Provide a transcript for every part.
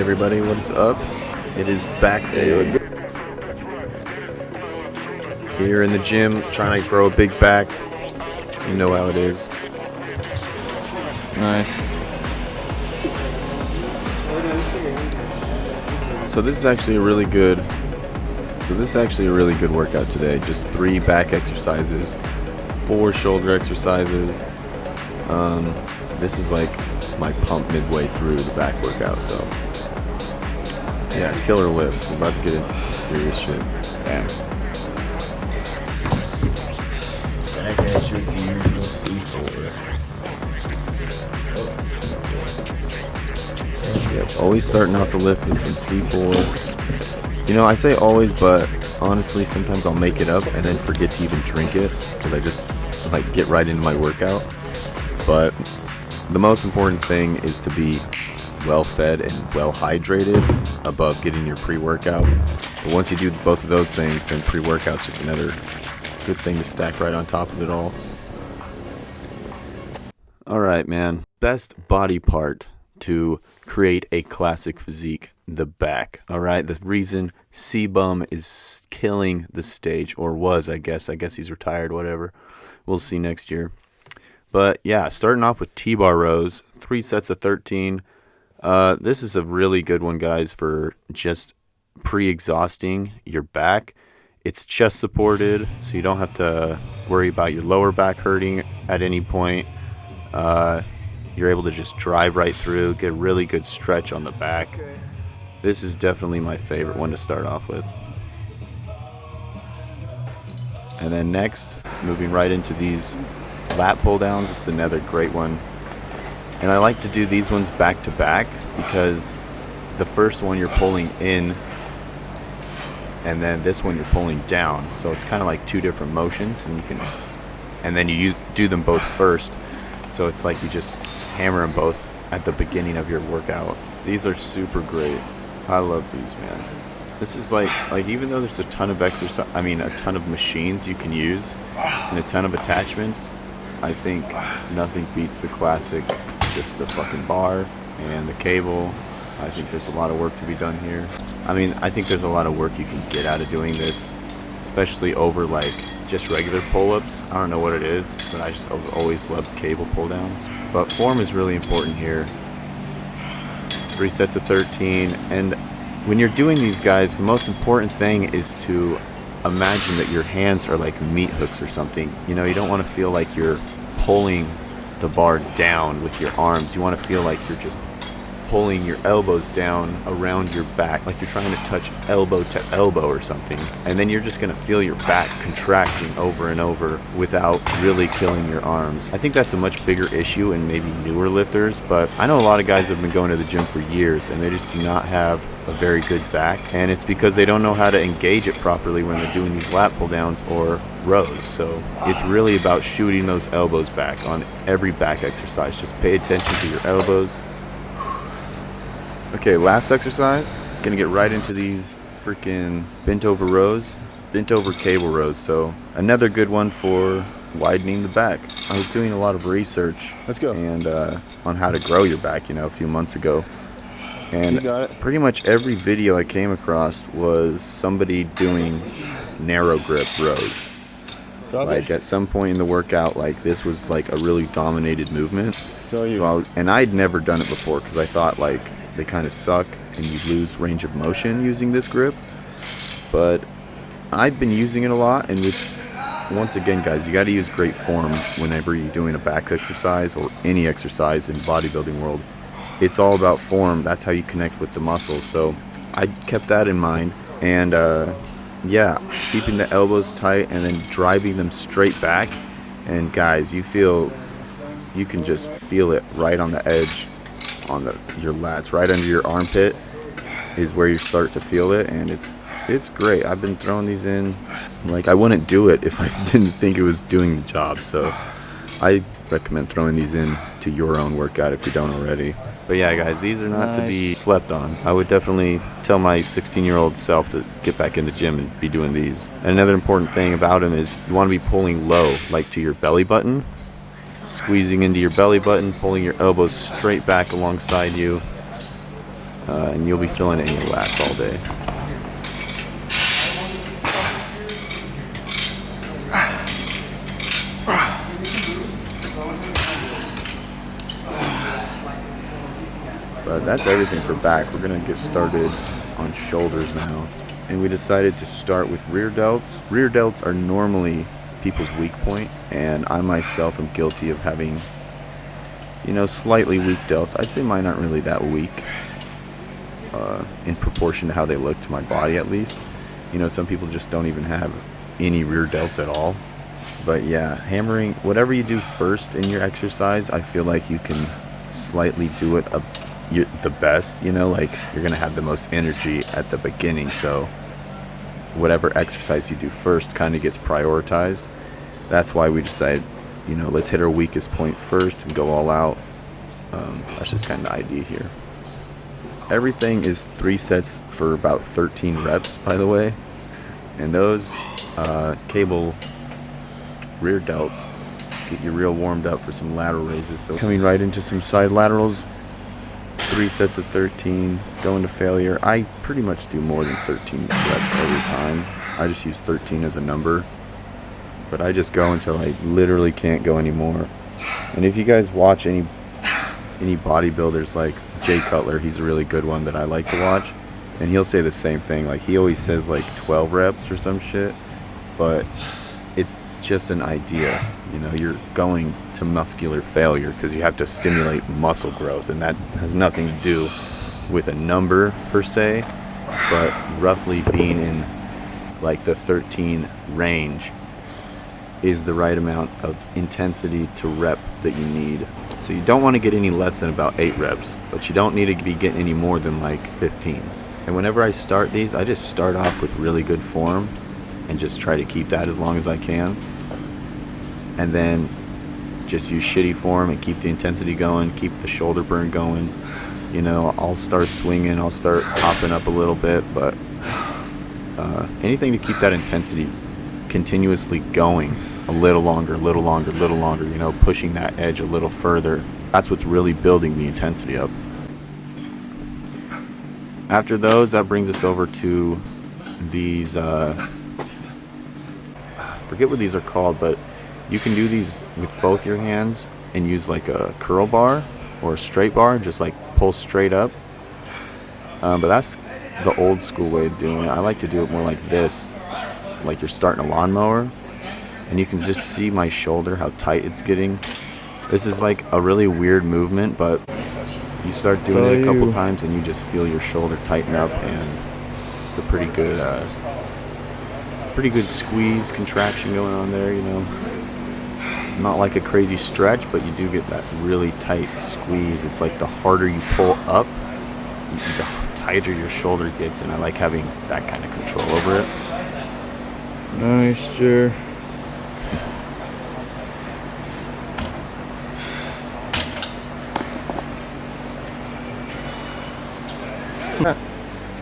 everybody, what is up? It is back day. Here in the gym, trying to grow a big back. You know how it is. Nice. So this is actually a really good workout today. Just 3 back exercises, 4 shoulder exercises. This is like my pump midway through the back workout, so yeah, killer lift. We're about to get into some serious shit. Damn. Back at your usual C4. Yep, always starting out the lift with some C4. You know, I say always, but honestly, sometimes I'll make it up and then forget to even drink it because I just like get right into my workout. But the most important thing is to be well fed and well hydrated above getting your pre-workout. But once you do both of those things, then pre-workout's just another good thing to stack right on top of it all. Alright, man. Best body part to create a classic physique, the back. Alright, the reason C-Bum is killing the stage, or was, I guess he's retired, whatever. We'll see next year. But yeah, starting off with T-bar rows, 3 sets of 13. This is a really good one, guys, for just pre-exhausting your back. It's chest supported, so you don't have to worry about your lower back hurting at any point. You're able to just drive right through, get a really good stretch on the back. This is definitely my favorite one to start off with. And then next, moving right into these lat pull downs. This is another great one. And I like to do these ones back to back because the first one you're pulling in and then this one you're pulling down. So it's kind of like 2 different motions, and then you do them both first. So it's like you just hammer them both at the beginning of your workout. These are super great. I love these, man. This is like even though there's a ton of a ton of machines you can use and a ton of attachments, I think nothing beats the classic, just the fucking bar and the cable. I think there's a lot of work to be done here. I think there's a lot of work you can get out of doing this, especially over like just regular pull-ups. I don't know what it is, but I just always loved cable pull-downs. But form is really important here. 3 sets of 13, and when you're doing these, guys, the most important thing is to imagine that your hands are like meat hooks or something. You know, you don't want to feel like you're pulling the bar down with your arms. You want to feel like you're just pulling your elbows down around your back, like you're trying to touch elbow to elbow or something, and then you're just going to feel your back contracting over and over without really killing your arms. I think that's a much bigger issue in maybe newer lifters, but I know a lot of guys have been going to the gym for years and they just do not have a very good back, and it's because they don't know how to engage it properly when they're doing these lat pull downs or rows. So it's really about shooting those elbows back on every back exercise. Just pay attention to your elbows. Okay, last exercise, gonna get right into these freaking bent over rows, bent over cable rows. So another good one for widening the back. I was doing a lot of research and on how to grow your back, a few months ago. And pretty much every video I came across was somebody doing narrow grip rows. Like at some point in the workout, like this was like a really dominated movement. And I'd never done it before because I thought like they kind of suck and you lose range of motion using this grip. But I've been using it a lot, and once again, guys, you got to use great form whenever you're doing a back exercise or any exercise in bodybuilding world. It's all about form. That's how you connect with the muscles. So I kept that in mind, and yeah, keeping the elbows tight and then driving them straight back. And guys, you can just feel it right on the edge on your lats, right under your armpit is where you start to feel it, and it's great. I've been throwing these in, like I wouldn't do it if I didn't think it was doing the job. So I recommend throwing these in to your own workout if you don't already. But yeah, guys, these are not to be slept on. I would definitely tell my 16-year-old self to get back in the gym and be doing these. And another important thing about them is you want to be pulling low, like to your belly button. Squeezing into your belly button, pulling your elbows straight back alongside you. and you'll be feeling it in your lats all day. But that's everything for back. We're gonna get started on shoulders now. And we decided to start with rear delts. Rear delts are normally people's weak point, and I myself am guilty of having, slightly weak delts. I'd say mine aren't really that weak in proportion to how they look to my body, at least. Some people just don't even have any rear delts at all. But yeah, hammering, whatever you do first in your exercise, I feel like you can slightly do it the best. Like you're gonna have the most energy at the beginning, so whatever exercise you do first kind of gets prioritized. That's why we decided, let's hit our weakest point first and go all out. That's just kind of the idea here. Everything is 3 sets for about 13 reps, by the way, and those cable rear delts get you real warmed up for some lateral raises. So coming right into some side laterals, 3 sets of 13, going to failure. I pretty much do more than 13 reps every time. I just use 13 as a number, but I just go until I literally can't go anymore. And if you guys watch any bodybuilders like Jay Cutler, he's a really good one that I like to watch, and he'll say the same thing. Like he always says like 12 reps or some shit, but it's just an idea. You're going to muscular failure because you have to stimulate muscle growth, and that has nothing to do with a number per se, but roughly being in like the 13 range is the right amount of intensity to rep that you need. So you don't want to get any less than about 8 reps, but you don't need to be getting any more than like 15. And whenever I start these, I just start off with really good form and just try to keep that as long as I can, and then just use shitty form and keep the intensity going, keep the shoulder burn going. I'll start swinging, I'll start hopping up a little bit, but anything to keep that intensity continuously going a little longer, pushing that edge a little further. That's what's really building the intensity up. After those, that brings us over to these, I forget what these are called, but you can do these with both your hands and use like a curl bar or a straight bar, just like pull straight up. But that's the old school way of doing it. I like to do it more like this, like you're starting a lawnmower, and you can just see my shoulder, how tight it's getting. This is like a really weird movement, but you start doing it a couple times and you just feel your shoulder tighten up, and it's a pretty good squeeze contraction going on there. Not like a crazy stretch, but you do get that really tight squeeze. It's like the harder you pull up, the tighter your shoulder gets, and I like having that kind of control over it. Nice, sure.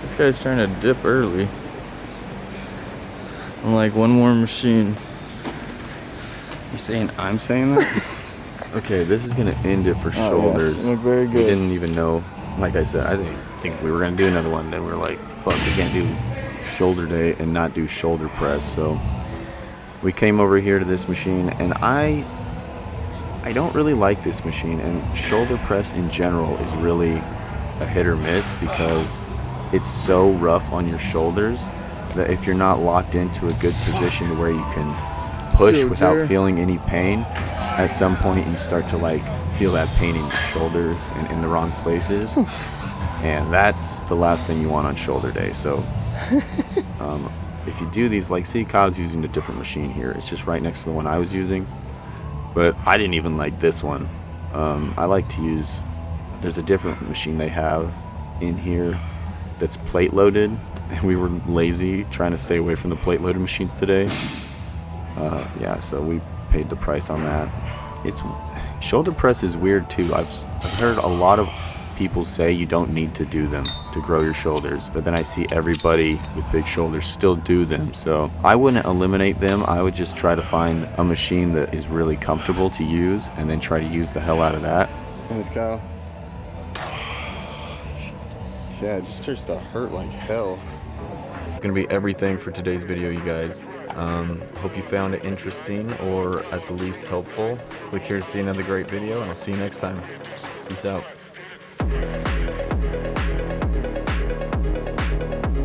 This guy's trying to dip early. I'm like, one more machine. You're saying I'm saying that? Okay, this is gonna end it for shoulders. Yes. Very good. We didn't even know. Like I said, I didn't think we were gonna do another one. Then we were like, fuck, we can't do shoulder day and not do shoulder press. So we came over here to this machine, and I don't really like this machine. And shoulder press in general is really a hit or miss because it's so rough on your shoulders that if you're not locked into a good position where you can push without feeling any pain, at some point you start to like feel that pain in your shoulders and in the wrong places, and that's the last thing you want on shoulder day. So if you do these, like, see, Kyle's using a different machine here. It's just right next to the one I was using, but I didn't even like this one. I like to use, there's a different machine they have in here that's plate loaded, and we were lazy trying to stay away from the plate loaded machines today. Yeah, so we paid the price on that. Shoulder press is weird too. I've heard a lot of people say you don't need to do them to grow your shoulders, but then I see everybody with big shoulders still do them. So I wouldn't eliminate them. I would just try to find a machine that is really comfortable to use and then try to use the hell out of that. Thanks, Kyle. Yeah, it just starts to hurt like hell. Gonna be everything for today's video, you guys. Hope you found it interesting or at the least helpful. Click here to see another great video, and I'll see you next time. Peace out.